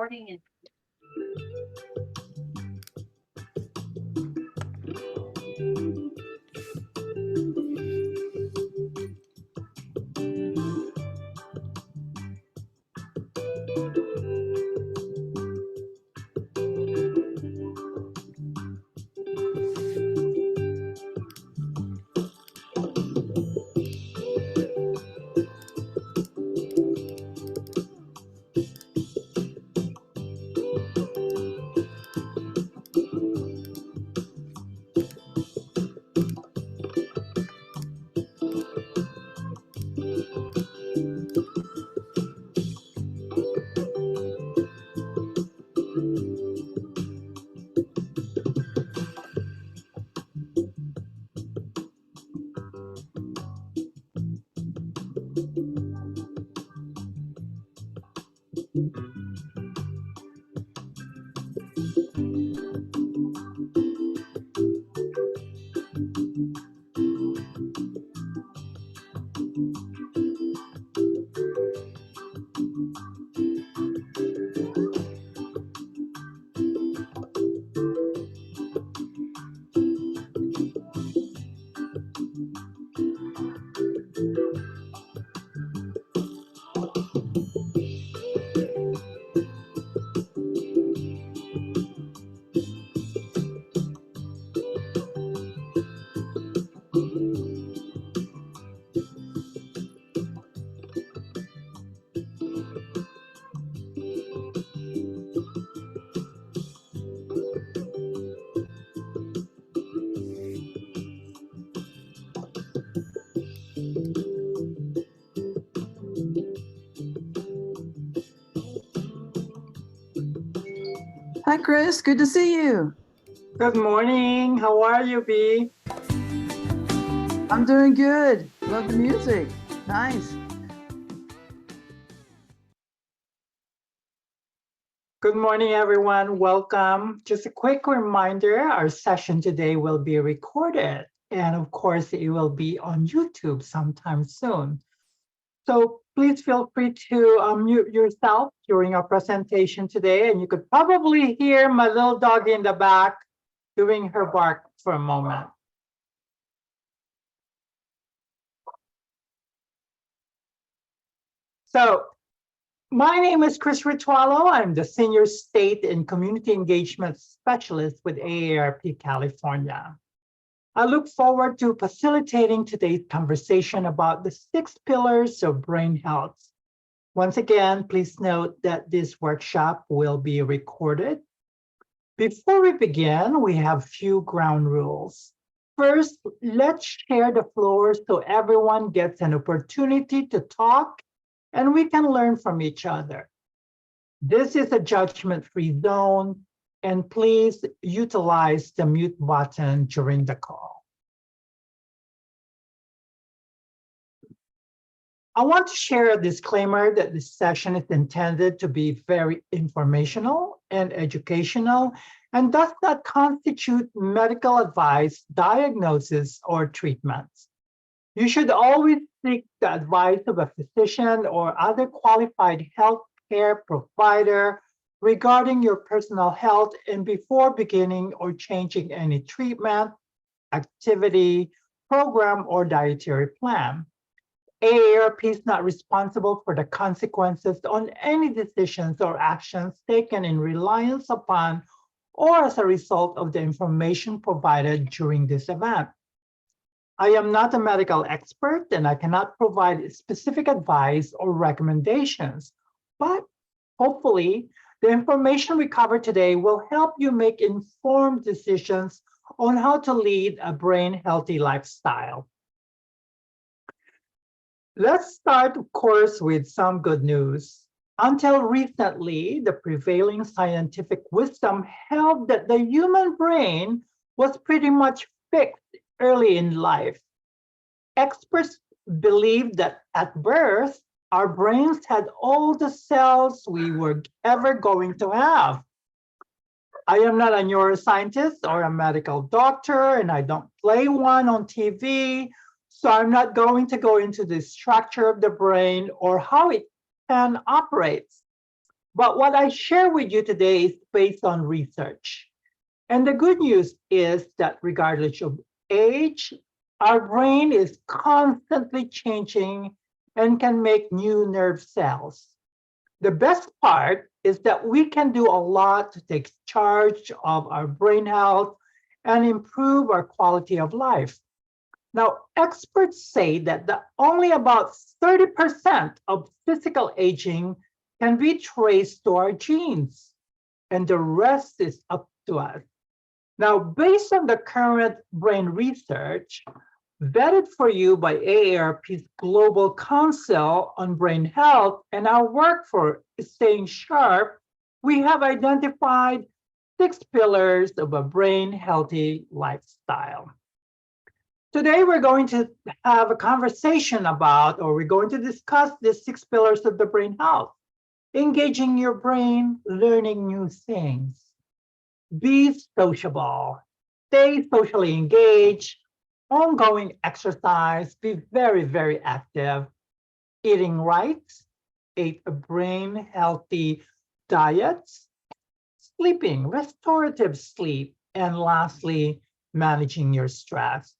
recording and Hi, Kris. Good to see you. Good morning. How are you, B? I'm doing good. Love the music. Nice. Good morning, everyone. Welcome. Just a quick reminder, our session today will be recorded. And of course, it will be on YouTube sometime soon. So please feel free to mute yourself during our presentation today. And you could probably hear my little dog in the back doing her bark for a moment. So my name is Kris Ritualo. I'm the Senior State and Community Engagement Specialist with AARP California. I look forward to facilitating today's conversation about the 6 pillars of brain health. Once again, please note that this workshop will be recorded. Before we begin, we have few ground rules. First, let's share the floor so everyone gets an opportunity to talk and we can learn from each other. This is a judgment-free zone, and please utilize the mute button during the call. I want to share a disclaimer that this session is intended to be very informational and educational and does not constitute medical advice, diagnosis, or treatments. You should always seek the advice of a physician or other qualified healthcare provider regarding your personal health and before beginning or changing any treatment, activity, program, or dietary plan. AARP is not responsible for the consequences on any decisions or actions taken in reliance upon or as a result of the information provided during this event. I am not a medical expert and I cannot provide specific advice or recommendations, but hopefully the information we cover today will help you make informed decisions on how to lead a brain healthy lifestyle. Let's start, of course, with some good news. Until recently, the prevailing scientific wisdom held that the human brain was pretty much fixed early in life. Experts believed that at birth, our brains had all the cells we were ever going to have. I am not a neuroscientist or a medical doctor, and I don't play one on TV, so I'm not going to go into the structure of the brain or how it can operate. But what I share with you today is based on research. And the good news is that regardless of age, our brain is constantly changing and can make new nerve cells. The best part is that we can do a lot to take charge of our brain health and improve our quality of life. Now, experts say that only about 30% of physical aging can be traced to our genes, and the rest is up to us. Now, based on the current brain research, vetted for you by AARP's Global Council on Brain Health and our work for staying sharp, we have identified 6 pillars of a brain healthy lifestyle. Today, we're going to have a conversation about, or we're going to discuss the 6 pillars of the brain health. Engaging your brain, learning new things. Be sociable, stay socially engaged, ongoing exercise, be very, very active, eating right, eat a brain healthy diet, sleeping, restorative sleep, and lastly, managing your stress.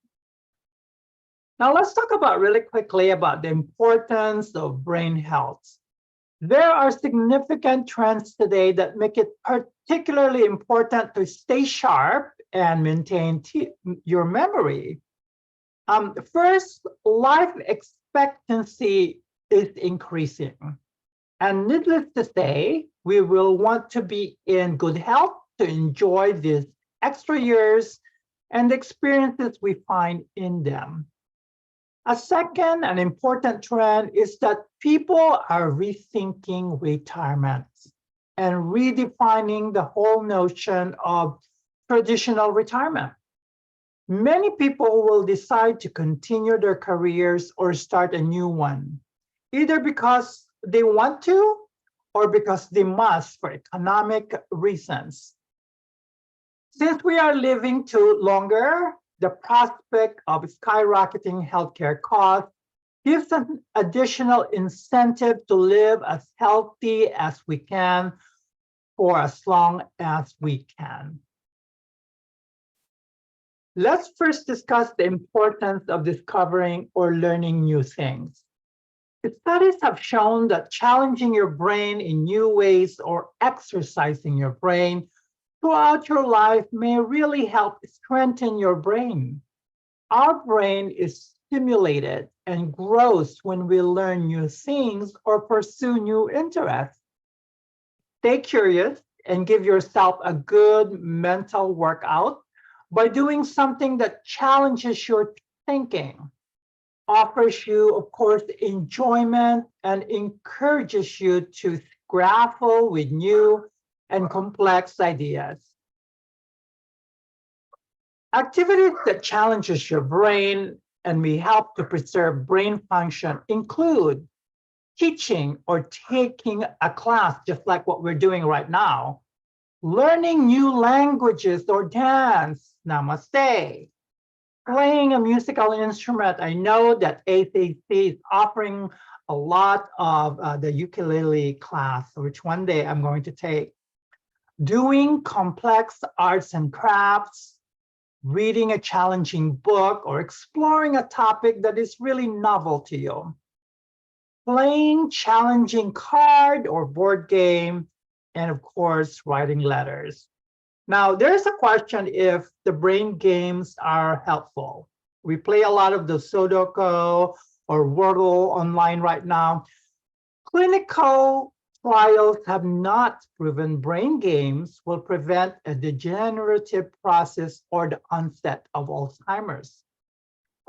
Now let's talk about really quickly about the importance of brain health. There are significant trends today that make it particularly important to stay sharp and maintain your memory. First, life expectancy is increasing. And needless to say, we will want to be in good health to enjoy these extra years and the experiences we find in them. A second and important trend is that people are rethinking retirement and redefining the whole notion of traditional retirement. Many people will decide to continue their careers or start a new one, either because they want to or because they must for economic reasons. Since we are living too longer, the prospect of skyrocketing healthcare costs gives an additional incentive to live as healthy as we can for as long as we can. Let's first discuss the importance of discovering or learning new things. Studies have shown that challenging your brain in new ways or exercising your brain throughout your life may really help strengthen your brain. Our brain is stimulated and grows when we learn new things or pursue new interests. Stay curious and give yourself a good mental workout by doing something that challenges your thinking, offers you, of course, enjoyment, and encourages you to grapple with new and complex ideas. Activities that challenges your brain and may help to preserve brain function include teaching or taking a class, just like what we're doing right now, learning new languages or dance, namaste, playing a musical instrument. I know that ACC is offering a lot of the ukulele class, which one day I'm going to take. Doing complex arts and crafts, reading a challenging book, or exploring a topic that is really novel to you. Playing challenging card or board game, and of course, writing letters. Now, there's a question if the brain games are helpful. We play a lot of the Sudoku or Wordle online right now. Clinical trials have not proven brain games will prevent a degenerative process or the onset of Alzheimer's.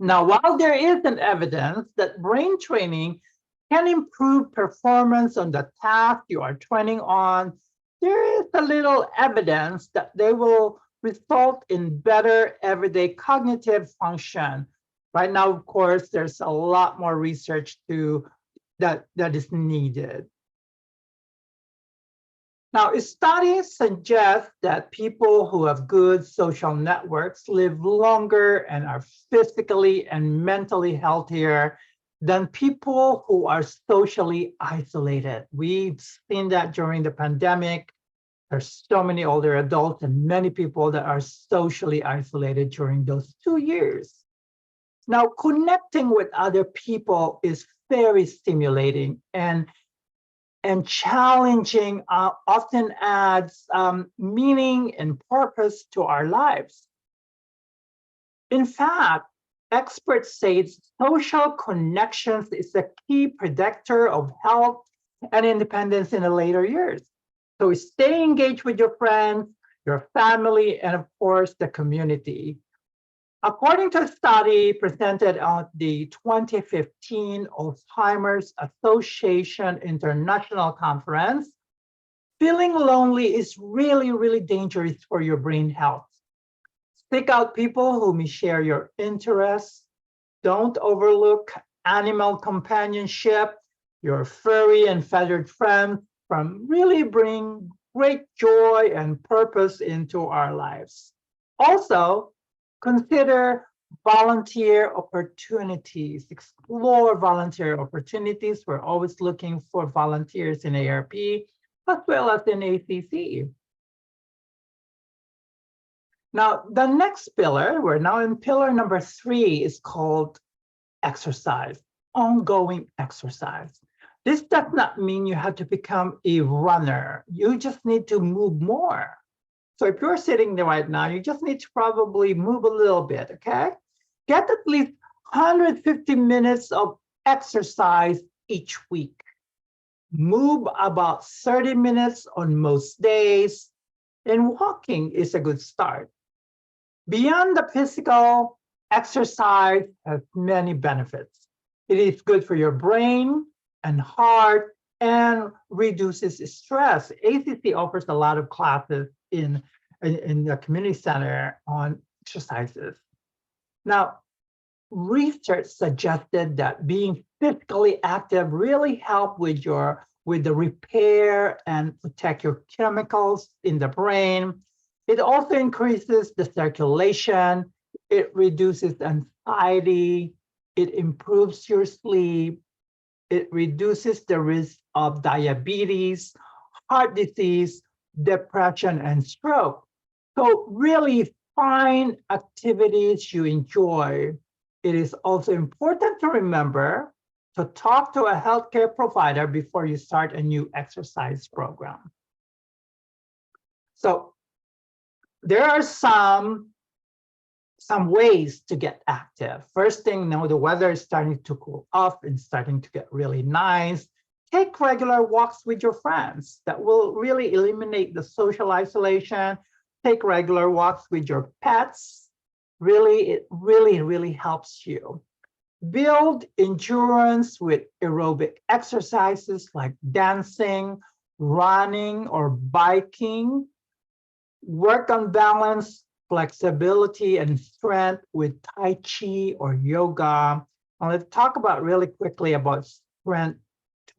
Now, while there is an evidence that brain training can improve performance on the task you are training on, there is a little evidence that they will result in better everyday cognitive function. Right now, of course, there's a lot more research that is needed. Now, studies suggest that people who have good social networks live longer and are physically and mentally healthier than people who are socially isolated. We've seen that during the pandemic. There's so many older adults and many people that are socially isolated during those 2 years. Now, connecting with other people is very stimulating and challenging, often adds meaning and purpose to our lives. In fact, experts say social connections is a key predictor of health and independence in the later years. So stay engaged with your friends, your family, and of course, the community. According to a study presented at the 2015 Alzheimer's Association International Conference, feeling lonely is really, really dangerous for your brain health. Seek out people who may share your interests. Don't overlook animal companionship. Your furry and feathered friends from really bring great joy and purpose into our lives. Also, consider volunteer opportunities. Explore volunteer opportunities. We're always looking for volunteers in ARP as well as in ACC. Now, the next pillar, we're now in pillar number 3, is called exercise, ongoing exercise. This does not mean you have to become a runner. You just need to move more. So if you're sitting there right now, you just need to probably move a little bit, okay? Get at least 150 minutes of exercise each week. Move about 30 minutes on most days, and walking is a good start. Beyond the physical, exercise has many benefits. It is good for your brain and heart and reduces stress. ACC offers a lot of classes in the community center on exercises. Now, research suggested that being physically active really help with the repair and protect your chemicals in the brain. It also increases the circulation. It reduces anxiety. It improves your sleep. It reduces the risk of diabetes, heart disease, depression, and stroke. So really find activities you enjoy. It is also important to remember to talk to a healthcare provider before you start a new exercise program. So there are some ways to get active. First thing, the weather is starting to cool off and starting to get really nice. Take regular walks with your friends. That will really eliminate the social isolation. Take regular walks with your pets. Really, it really helps you. Build endurance with aerobic exercises like dancing, running, or biking. Work on balance, flexibility, and strength with Tai Chi or yoga. And let's talk about really quickly about strength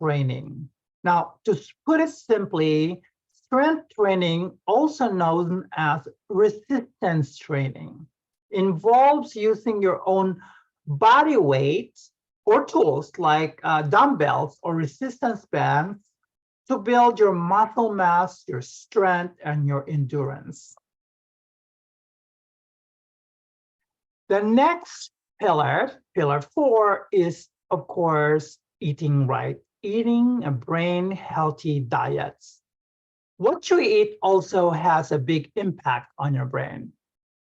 training. Now, to put it simply, strength training, also known as resistance training, involves using your own body weight or tools like dumbbells or resistance bands to build your muscle mass, your strength, and your endurance. The next pillar, pillar 4, is, of course, eating right, eating a brain-healthy diet. What you eat also has a big impact on your brain.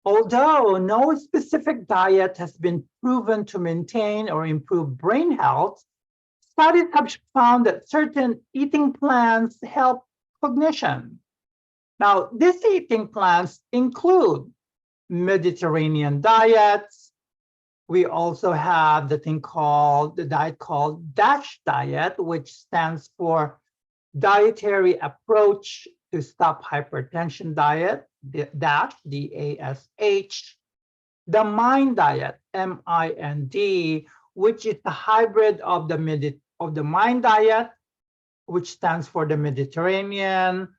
Although no specific diet has been proven to maintain or improve brain health, studies have found that certain eating plans help cognition. Now, these eating plans include Mediterranean diets. We also have the diet called DASH diet, which stands for Dietary Approach to Stop Hypertension Diet, DASH, D-A-S-H. The MIND diet, M-I-N-D, which is the hybrid of the MIND diet, which stands for the Mediterranean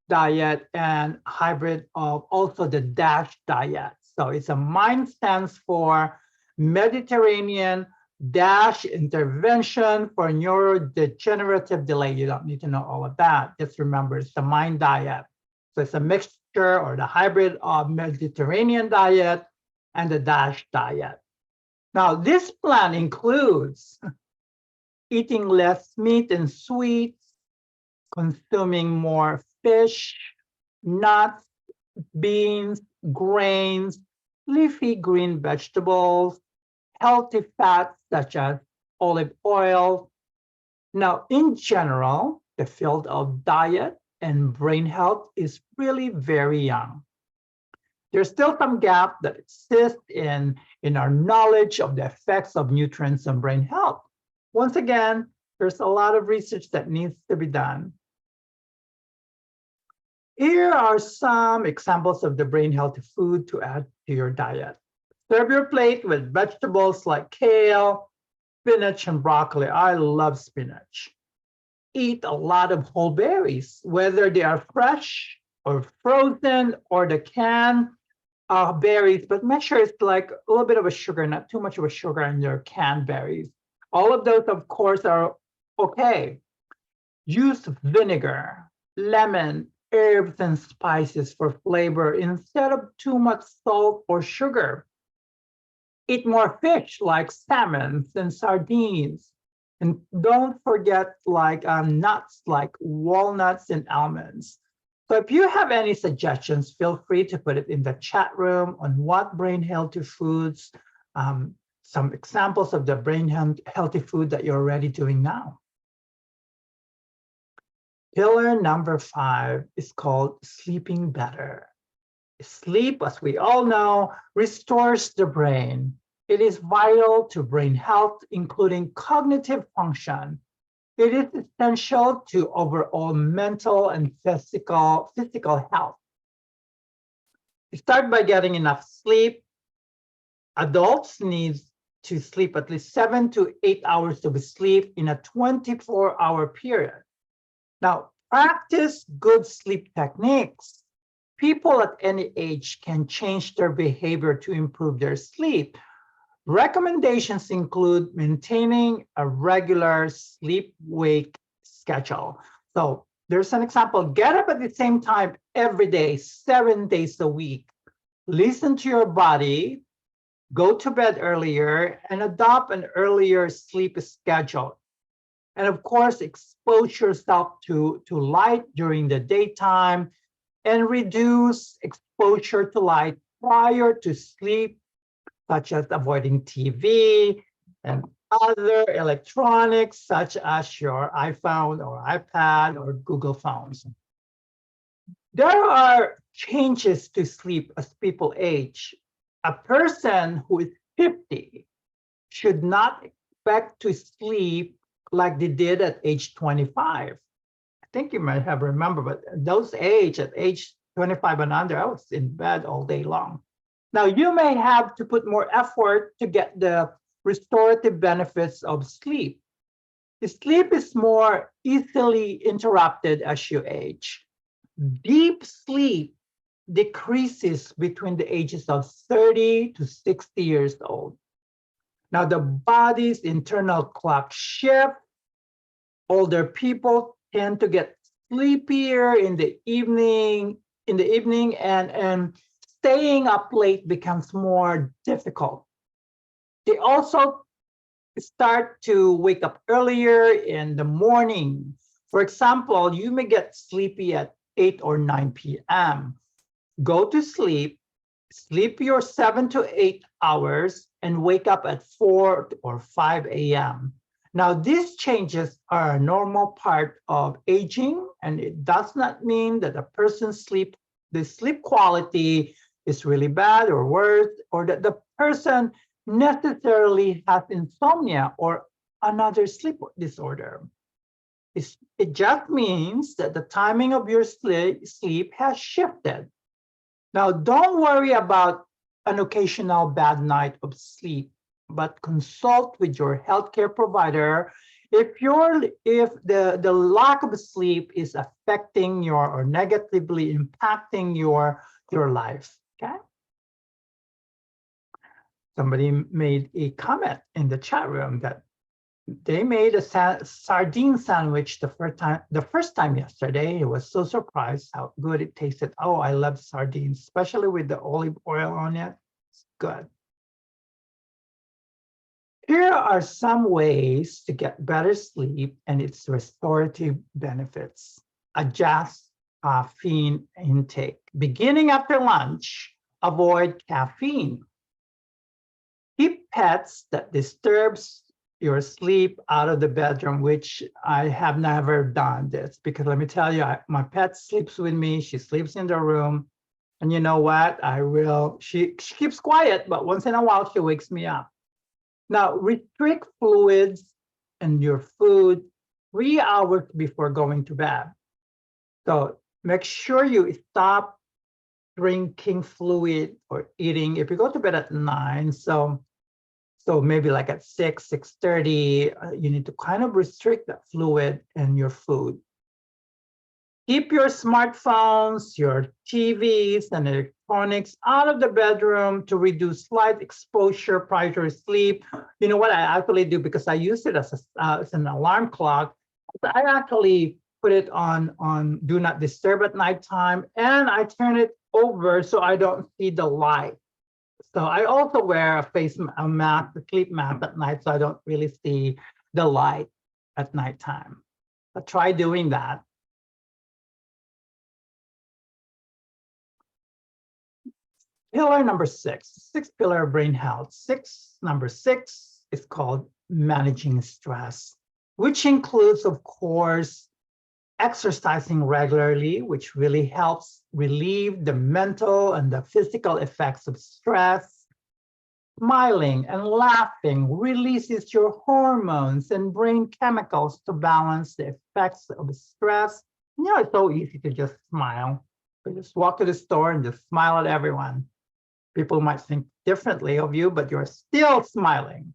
diet, and hybrid of also the DASH diet. So it's a MIND stands for Mediterranean DASH, intervention for neurodegenerative delay. You don't need to know all of that. Just remember, it's the MIND diet. So it's a mixture or the hybrid of Mediterranean diet and the DASH diet. Now, this plan includes eating less meat and sweets, consuming more fish, nuts, beans, grains, leafy green vegetables, healthy fats such as olive oil. Now, in general, the field of diet and brain health is really very young. There's still some gap that exists in our knowledge of the effects of nutrients on brain health. Once again, there's a lot of research that needs to be done. Here are some examples of the brain healthy food to add to your diet. Serve your plate with vegetables like kale, spinach, and broccoli. I love spinach. Eat a lot of whole berries, whether they are fresh or frozen or the canned berries, but make sure it's like a little bit of a sugar, not too much of a sugar in your canned berries. All of those, of course, are okay. Use vinegar, lemon, herbs, and spices for flavor instead of too much salt or sugar. Eat more fish like salmon and sardines. And don't forget like nuts like walnuts and almonds. So if you have any suggestions, feel free to put it in the chat room on what brain healthy foods, some examples of the brain healthy food that you're already doing now. Pillar number 5 is called sleeping better. Sleep, as we all know, restores the brain. It is vital to brain health, including cognitive function. It is essential to overall mental and physical health. Start by getting enough sleep. Adults need to sleep at least 7 to 8 hours of sleep in a 24-hour period. Now, practice good sleep techniques. People at any age can change their behavior to improve their sleep. Recommendations include maintaining a regular sleep-wake schedule. So there's an example. Get up at the same time every day, 7 days a week. Listen to your body, go to bed earlier, and adopt an earlier sleep schedule. And of course, expose yourself to light during the daytime and reduce exposure to light prior to sleep, such as avoiding TV and other electronics, such as your iPhone or iPad or Google phones. There are changes to sleep as people age. A person who is 50 should not expect to sleep like they did at age 25. I think you might have remembered, but at age 25 and under, I was in bed all day long. Now, you may have to put more effort to get the restorative benefits of sleep. Sleep is more easily interrupted as you age. Deep sleep decreases between the ages of 30 to 60 years old. Now, the body's internal clock shifts. Older people tend to get sleepier in the evening, and staying up late becomes more difficult. They also start to wake up earlier in the morning. For example, you may get sleepy at 8 or 9 p.m. Go to sleep, sleep your 7 to 8 hours, and wake up at 4 or 5 a.m. Now, these changes are a normal part of aging, and it does not mean that a person's sleep quality is really bad or worse, or that the person necessarily has insomnia or another sleep disorder. It just means that the timing of your sleep has shifted. Now, don't worry about an occasional bad night of sleep, but consult with your healthcare provider if the lack of sleep is affecting or negatively impacting your life. Okay. Somebody made a comment in the chat room that they made a sardine sandwich the first time yesterday. It was so surprised how good it tasted. Oh, I love sardines, especially with the olive oil on it. It's good. Here are some ways to get better sleep and its restorative benefits. Adjust caffeine intake. Beginning after lunch, avoid caffeine. Keep pets that disturbs your sleep out of the bedroom, which I have never done this because let me tell you, my pet sleeps with me. She sleeps in the room. And you know what? She keeps quiet, but once in a while she wakes me up. Now, restrict fluids and your food 3 hours before going to bed. So make sure you stop drinking fluid or eating. If you go to bed at 9, so maybe like at 6:30, you need to kind of restrict that fluid and your food. Keep your smartphones, your TVs, and electronics out of the bedroom to reduce light exposure prior to sleep. You know what I actually do, because I use it as an alarm clock. I actually put it on do not disturb at nighttime, and I turn it over so I don't see the light. So I also wear a mask, a sleep mask at night, so I don't really see the light at nighttime. But try doing that. Pillar number 6, sixth pillar of brain health. Number 6 is called managing stress, which includes, of course, exercising regularly, which really helps relieve the mental and the physical effects of stress. Smiling and laughing releases your hormones and brain chemicals to balance the effects of stress. You know, it's so easy to just smile. You just walk to the store and just smile at everyone. People might think differently of you, but you're still smiling.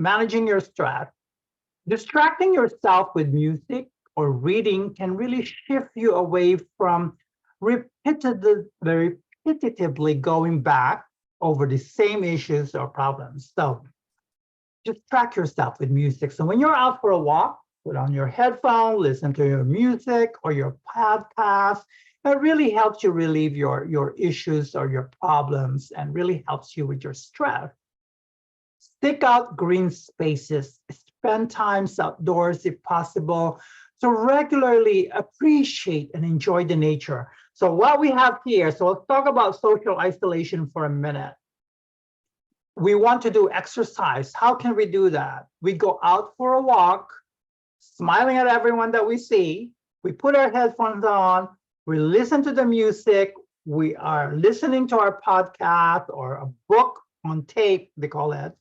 Managing your stress. Distracting yourself with music or reading can really shift you away from repetitively going back over the same issues or problems. So distract yourself with music. So when you're out for a walk, put on your headphone, listen to your music or your podcast. It really helps you relieve your issues or your problems and really helps you with your stress. Stick out green spaces, spend times outdoors if possible, to regularly appreciate and enjoy the nature. So what we have here, so let's talk about social isolation for a minute. We want to do exercise. How can we do that? We go out for a walk, smiling at everyone that we see. We put our headphones on, we listen to the music, we are listening to our podcast or a book on tape, they call it,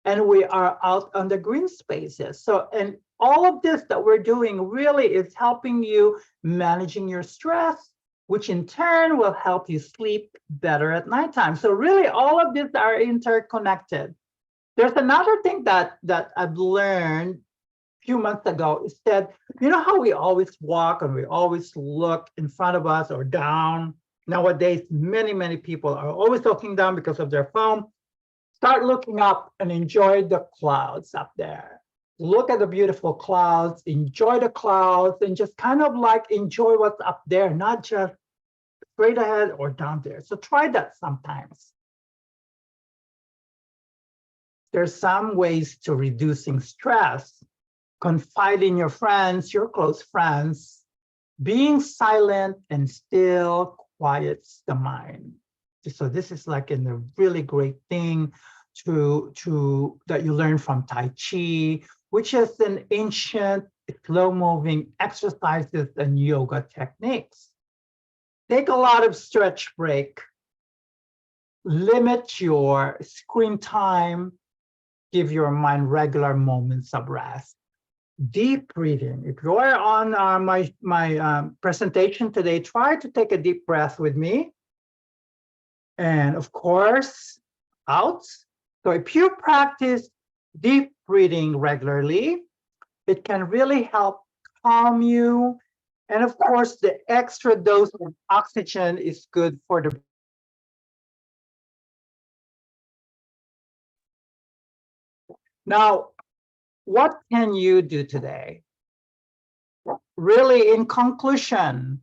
and we are out on the green spaces. So, and all of this that we're doing really is helping you managing your stress, which in turn will help you sleep better at nighttime. So really all of these are interconnected. There's another thing that I've learned few months ago is that, you know how we always walk and we always look in front of us or down? Nowadays, many people are always looking down because of their phone. Start looking up and enjoy the clouds up there. Look at the beautiful clouds, enjoy the clouds, and just kind of like enjoy what's up there, not just straight ahead or down there. So try that sometimes. There's some ways to reducing stress. Confide in your friends, your close friends. Being silent and still quiets the mind. So this is like a really great thing that you learn from Tai Chi, which is an ancient slow-moving exercises and yoga techniques. Take a lot of stretch break. Limit your screen time. Give your mind regular moments of rest. Deep breathing. If you are on my presentation today, try to take a deep breath with me. And of course, out. So if you practice deep breathing regularly, it can really help calm you. And of course, the extra dose of oxygen is good for the Now, what can you do today? Really, in conclusion,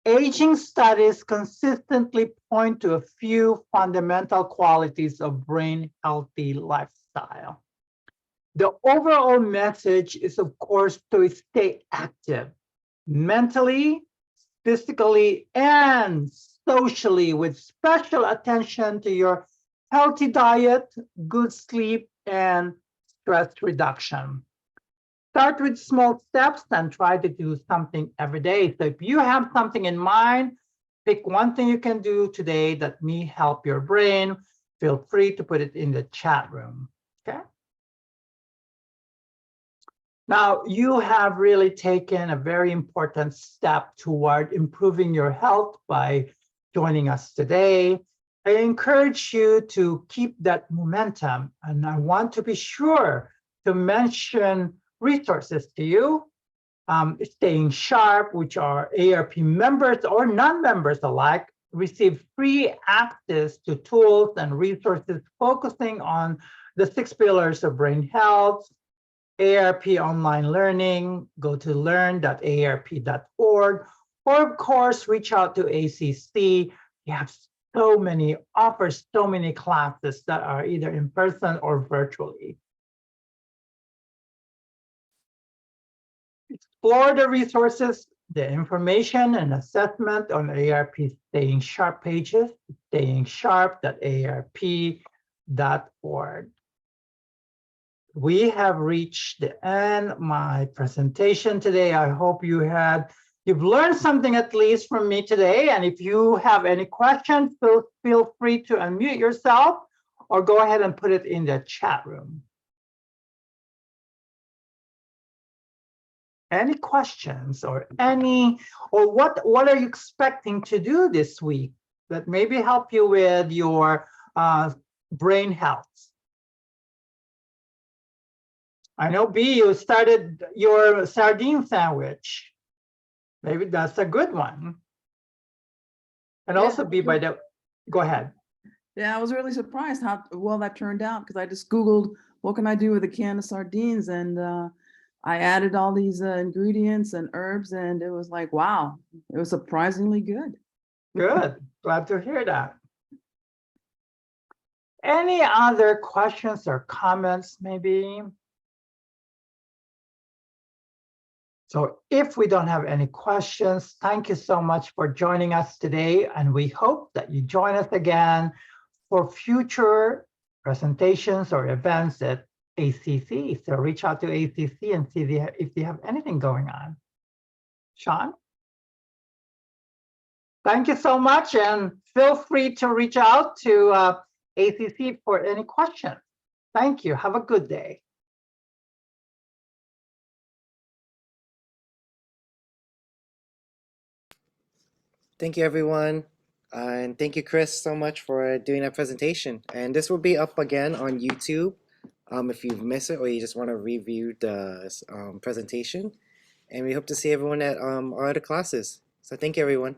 aging studies consistently point to a few fundamental qualities of brain healthy lifestyle. The overall message is, of course, to stay active mentally, physically, and socially, with special attention to your healthy diet, good sleep, and stress reduction. Start with small steps and try to do something every day. So if you have something in mind, pick one thing you can do today that may help your brain. Feel free to put it in the chat room. Okay. Now, you have really taken a very important step toward improving your health by joining us today. I encourage you to keep that momentum, and I want to be sure to mention resources to you. Staying Sharp, which are ARP members or non-members alike, receive free access to tools and resources focusing on the 6 pillars of brain health. ARP online learning, go to learn.arp.org, or of course, reach out to ACC. You have offers so many classes that are either in person or virtually. Explore the resources, the information and assessment on ARP Staying Sharp pages, stayingsharp.arp.org. We have reached the end of my presentation today. I hope you've learned something at least from me today. And if you have any questions, feel free to unmute yourself or go ahead and put it in the chat room. Any questions or what are you expecting to do this week that maybe help you with your brain health? I know, B, you started your sardine sandwich. Maybe that's a good one. And also, B, go ahead. Yeah, I was really surprised how well that turned out because I just Googled, what can I do with a can of sardines? And I added all these ingredients and herbs, and it was like, wow, it was surprisingly good. Good. Glad to hear that. Any other questions or comments, maybe? So if we don't have any questions, thank you so much for joining us today. And we hope that you join us again for future presentations or events at ACC. So reach out to ACC and see if they have anything going on. Sean? Thank you so much. And feel free to reach out to ACC for any questions. Thank you. Have a good day. Thank you, everyone. And thank you, Kris, so much for doing that presentation. And this will be up again on YouTube if you've missed it or you just want to review the presentation. And we hope to see everyone at our other classes. So thank you, everyone.